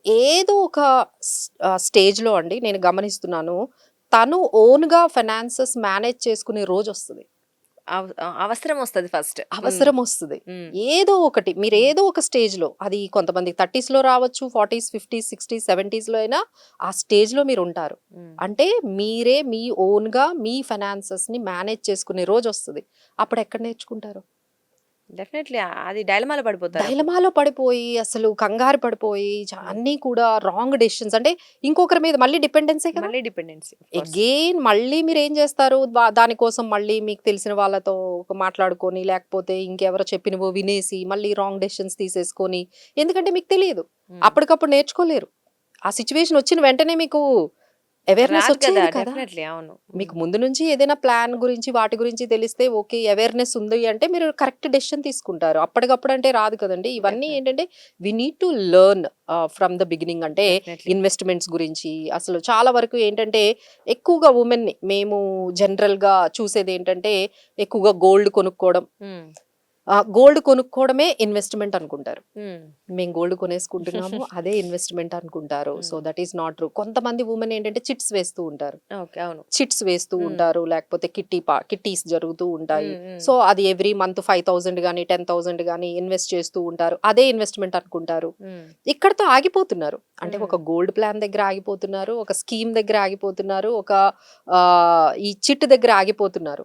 ఏదో ఒక స్టేజ్‌లో అండి నేను గమనిస్తున్నాను. తను ఓన్‌గా ఫైనాన్సెస్ మేనేజ్ చేసుకునే రోజొస్తది. అవసరం వస్తది ఫస్ట్. అవసరమొస్తది. హ్మ్. ఏదో ఒకటి హ్మ్. మీరేదో ఒక స్టేజ్‌లో అది కొంతమందికి 30స్‌లో రావచ్చు, 40స్, 50స్, 60స్, 70స్‌లో అయినా ఆ స్టేజ్‌లో మీరుంటారు. హ్మ్. అంటే మీరే మీ ఓన్‌గా మీ ఫైనాన్సెస్‌ని మేనేజ్ చేసుకునే రోజొస్తది. అప్పుడెక్కడ నేర్చుకుంటారు? డెఫినైట్‌లీ అది డైలమాలో పడిపోతారప్పుడు. డైలమాలో పడిపోయి, అసలు కంగారు పడిపోయి, హ్మ్. అన్నీ కూడా రాంగ్ డెసిషన్స్ అంటే ఇంకొకరి మీద మళ్ళీ డిపెండెన్సే కదా! మళ్ళీ డిపెండెన్సీ ఆఫ్ కోర్స్. ఎగైన్ మళ్ళీ మీరేం జేస్తారు? దానికోసం మళ్ళీ మీకు తెలిసిన వాళ్ళతో మాట్లాడుకొని, లేకపోతే ఇంకెవరో చెప్పినవో వినేసి, మళ్ళీ రాంగ్ డెసిషన్స్ తీసేసుకొని ఎందుకంటే మీకు తెలీదు. హ్మ్. అప్పటికప్పుడు నేర్చుకోలేరు. ఆ సిట్యుయేషన్ వచ్చిన వెంటనే మీకు అవేర్‌నెస్ రాదు కదా! వచ్చేయదు కదా! డెఫినైట్‌లీ అవును. హ్మ్. మీకు ముందు నుంచి ఏదైనా ప్లాన్ గురించి, వాటి గురించి తెలిస్తే ఓకే. అవేర్‌నెస్ ఉంది అంటే మీరు కరెక్ట్ డెసిషన్ తీసుకుంటారు. అప్పటికప్పుడు అంటే రాదు కదండీ! ఇవన్నీ డెఫినైట్‌లీ. ఏంటంటే we need to learn from the beginning అంటే డెఫినైట్‌లీ. ఇన్వెస్ట్‌మెంట్స్ గురించి అసలు చాలా వరకు ఏంటంటే ఎక్కువగా వుమెన్‌ని మేము జనరల్‌గా చూసేదేంటంటే ఎక్కువగా గోల్డ్ కొనుక్కోవడం. హ్మ్. గోల్డ్ కొనుక్కోవడమే ఇన్వెస్ట్‌మెంట్ అనుకుంటారు. హ్మ్. మేము గోల్డ్ కొనేసుకుంటున్నాము. అదే ఇన్వెస్ట్‌మెంట్ అనుకుంటారు. సో, హ్మ్. That is not true. కొంతమంది వుమెన్ ఏంటంటే చిట్స్ వేస్తూ ఉంటారు. ఓకే. అవును. చిట్స్ వేస్తూ హ్మ్. ఉంటారు. లేకపోతే కిట్టీస్ జరుగుతూ ఉంటాయి. హ్మ్. హ్మ్. సో, అది ఎవ్రీ మంత్ 5,000 గాని, 10,000 గాని ఇన్వెస్ట్ చేస్తూ ఉంటారు. అదే ఇన్వెస్ట్‌మెంట్ అనుకుంటారు. హ్మ్. ఇక్కడితో ఆగిపోతున్నారు. అంటే హ్మ్. ఒక గోల్డ్ ప్లాన్ దగ్గర ఆగిపోతున్నారు. ఒక స్కీమ్ దగ్గర ఆగిపోతున్నారు. ఒక ఈ చిట్ దగ్గర ఆగిపోతున్నారు.